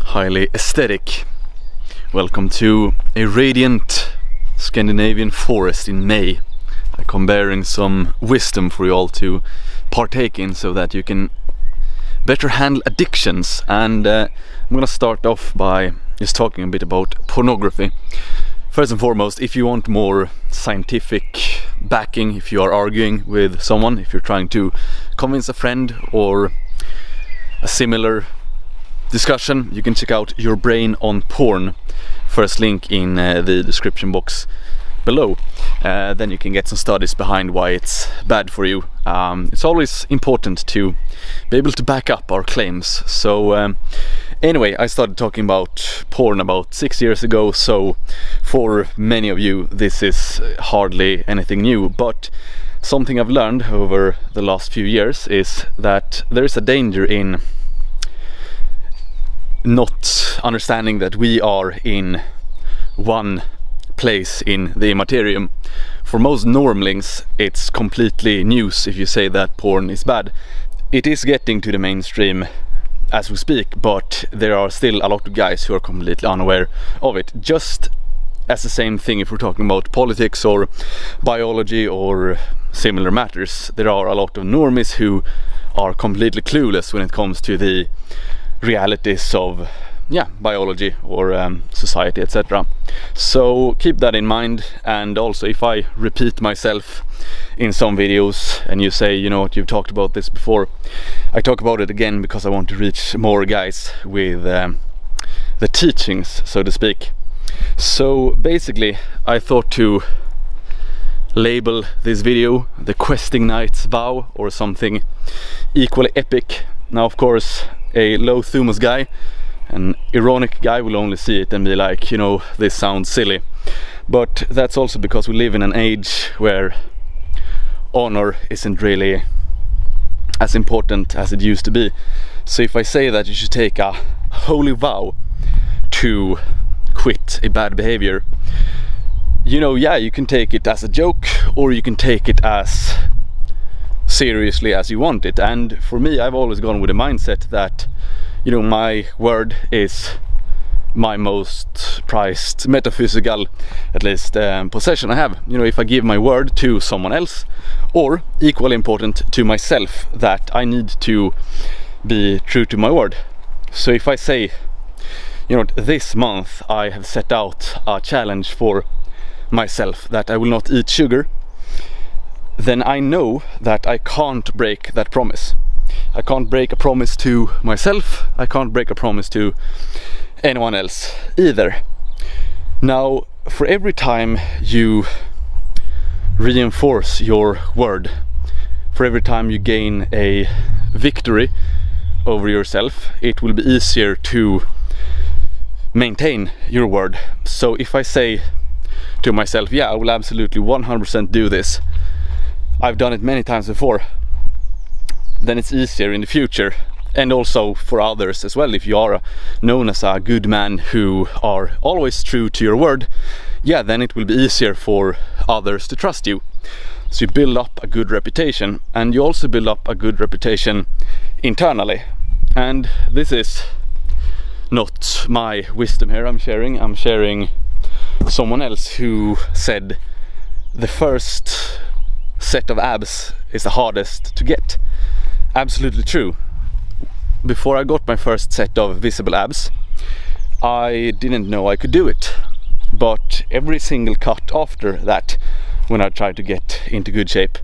highly aesthetic. Welcome to a radiant Scandinavian forest in May. I come bearing some wisdom for you all to partake in so that you can better handle addictions. And I'm gonna start off by just talking a bit about pornography. First and foremost, if you want more scientific backing, if you are arguing with someone, if you're trying to convince a friend or a similar discussion, you can check out Your Brain on Porn. First link in the description box below. Then you can get some studies behind why it's bad for you. It's always important to be able to back up our claims. So anyway, I started talking about porn about 6 years ago, so for many of you this is hardly anything new, but something I've learned over the last few years is that there is a danger in not understanding that we are in one place in the immaterium. For most normlings it's completely news if you say that porn is bad. It is getting to the mainstream as we speak, but there are still a lot of guys who are completely unaware of it. Just as the same thing if we're talking about politics or biology or similar matters, there are a lot of normies who are completely clueless when it comes to the realities of biology or society, etc. So keep that in mind. And also, if I repeat myself in some videos and you say, you know what, you've talked about this before, I talk about it again because I want to reach more guys with the teachings, so to speak. So basically I thought to label this video the Questing Knight's Vow or something equally epic. Now of course a low thumus guy, an ironic guy, will only see it and be like, you know, this sounds silly. But that's also because we live in an age where honor isn't really as important as it used to be. So if I say that you should take a holy vow to quit a bad behavior, you know, you can take it as a joke or you can take it as seriously as you want it. And for me, I've always gone with a mindset that, you know, my word is my most prized metaphysical, at least, possession I have. You know, if I give my word to someone else, or equally important to myself, that I need to be true to my word. So if I say, you know, this month I have set out a challenge for myself that I will not eat sugar, then I know that I can't break that promise. I can't break a promise to myself, I can't break a promise to anyone else either. Now, for every time you reinforce your word, for every time you gain a victory over yourself, it will be easier to maintain your word. So if I say to myself, I will absolutely 100% do this, I've done it many times before, then it's easier in the future. And also for others as well, if you are known as a good man who are always true to your word, then it will be easier for others to trust you. So you build up a good reputation, and you also build up a good reputation internally. And this is not my wisdom here I'm sharing someone else who said the first set of abs is the hardest to get. Absolutely true. Before I got my first set of visible abs, I didn't know I could do it. But every single cut after that, when I tried to get into good shape,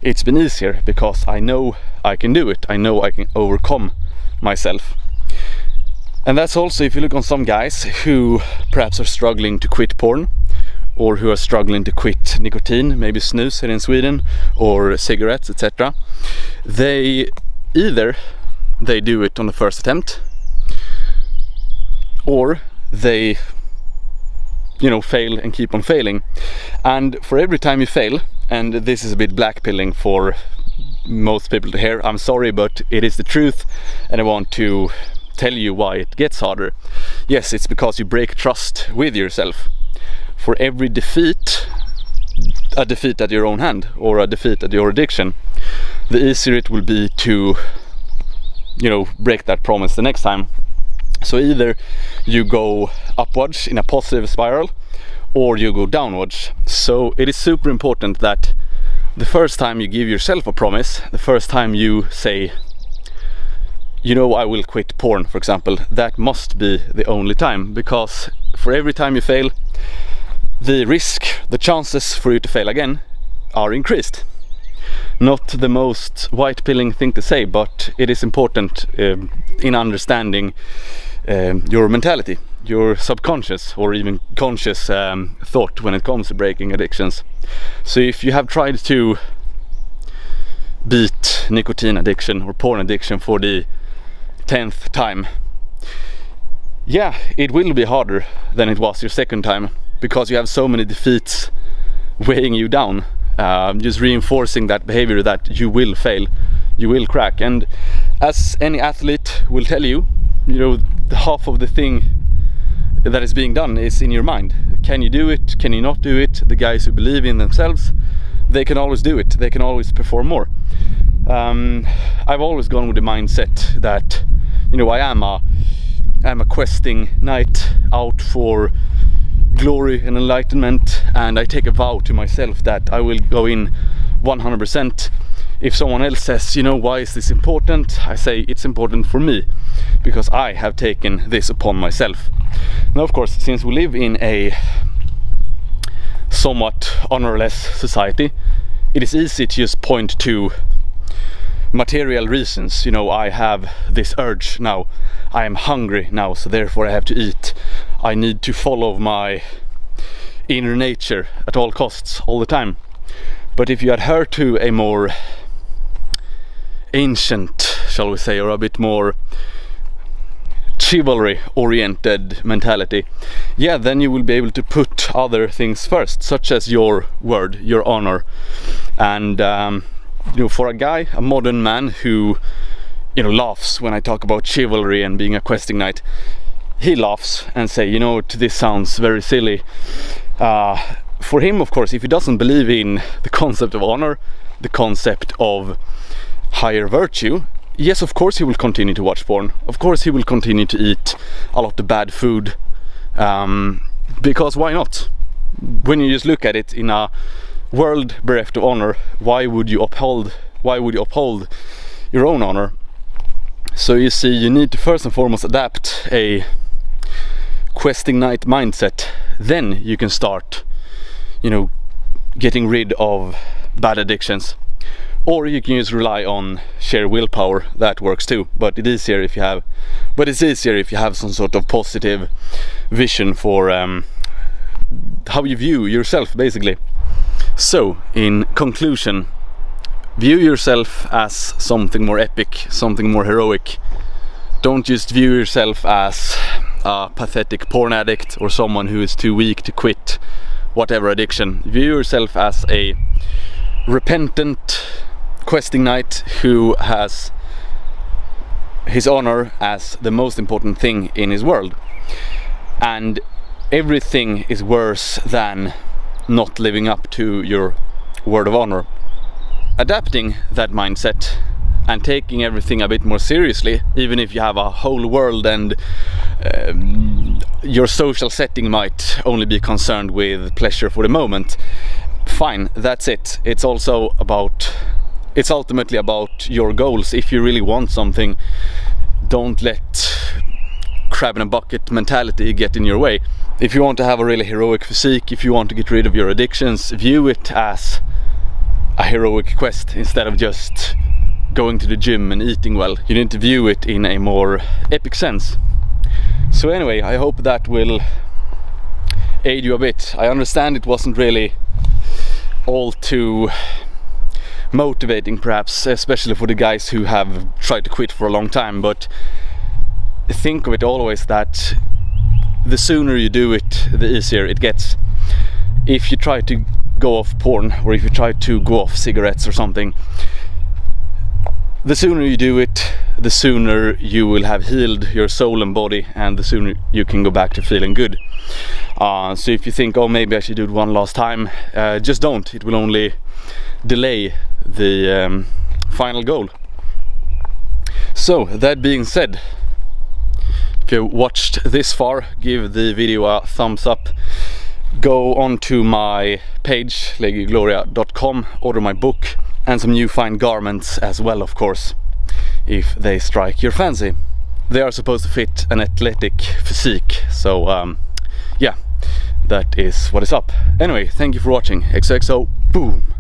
it's been easier because I know I can do it. I know I can overcome myself. And that's also if you look on some guys who perhaps are struggling to quit porn, or who are struggling to quit nicotine, maybe snus here in Sweden, or cigarettes, etc. They do it on the first attempt, or they, you know, fail and keep on failing. And for every time you fail, and this is a bit blackpilling for most people to hear, I'm sorry, but it is the truth, and I want to tell you why it gets harder. Yes, it's because you break trust with yourself. For every defeat, a defeat at your own hand, or a defeat at your addiction, the easier it will be to, you know, break that promise the next time. So either you go upwards in a positive spiral, or you go downwards. So it is super important that the first time you give yourself a promise, the first time you say, you know, I will quit porn, for example, that must be the only time, because for every time you fail, the risk, the chances for you to fail again are increased. Not the most white-pilling thing to say, but it is important in understanding your mentality, your subconscious or even conscious thought when it comes to breaking addictions. So if you have tried to beat nicotine addiction or porn addiction for the 10th time, yeah, it will be harder than it was your second time, because you have so many defeats weighing you down, just reinforcing that behavior that you will fail, you will crack. And as any athlete will tell you, you know, half of the thing that is being done is in your mind. Can you do it? Can you not do it? The guys who believe in themselves, they can always do it. They can always perform more. I've always gone with the mindset that, you know, I am a questing knight out for glory and enlightenment, and I take a vow to myself that I will go in 100%. If someone else says, you know, why is this important? I say it's important for me, because I have taken this upon myself. Now, of course, since we live in a somewhat honorless society, it is easy to just point to material reasons. You know, I have this urge now, I am hungry now, so therefore I have to eat. I need to follow my inner nature at all costs, all the time. But if you adhere to a more ancient, shall we say, or a bit more chivalry oriented mentality, yeah, then you will be able to put other things first, such as your word, your honor. And you know, for a guy, a modern man who, you know, laughs when I talk about chivalry and being a questing knight, he laughs and say, you know, this sounds very silly. For him, of course, if he doesn't believe in the concept of honor, the concept of higher virtue, yes, of course he will continue to watch porn. Of course he will continue to eat a lot of bad food, because why not? When you just look at it in a world bereft of honor, why would you uphold your own honor? So you see, you need to first and foremost adapt a questing knight mindset. Then you can start, you know, getting rid of bad addictions. Or you can just rely on sheer willpower. That works too, but it's easier if you have some sort of positive vision for how you view yourself, basically. So, in conclusion, view yourself as something more epic, something more heroic. Don't just view yourself as a pathetic porn addict or someone who is too weak to quit whatever addiction. View yourself as a repentant questing knight who has his honor as the most important thing in his world. And everything is worse than not living up to your word of honor. Adapting that mindset and taking everything a bit more seriously, even if you have a whole world and your social setting might only be concerned with pleasure for the moment, fine, that's it. It's ultimately about your goals. If you really want something, don't let crab in a bucket mentality get in your way. If you want to have a really heroic physique, if you want to get rid of your addictions, view it as a heroic quest instead of just going to the gym and eating well. You need to view it in a more epic sense. So anyway, I hope that will aid you a bit. I understand it wasn't really all too motivating, perhaps, especially for the guys who have tried to quit for a long time, but think of it always that the sooner you do it, the easier it gets. If you try to go off porn, or if you try to go off cigarettes or something, the sooner you do it, the sooner you will have healed your soul and body, and the sooner you can go back to feeling good. So if you think, oh, maybe I should do it one last time, just don't. It will only delay the final goal. So that being said, If you watched this far, give the video a thumbs up. Go on to my page, legiogloria.com, order my book and some new fine garments as well, of course, if they strike your fancy. They are supposed to fit an athletic physique, so yeah, that is what is up. Anyway, thank you for watching. XOXO, boom!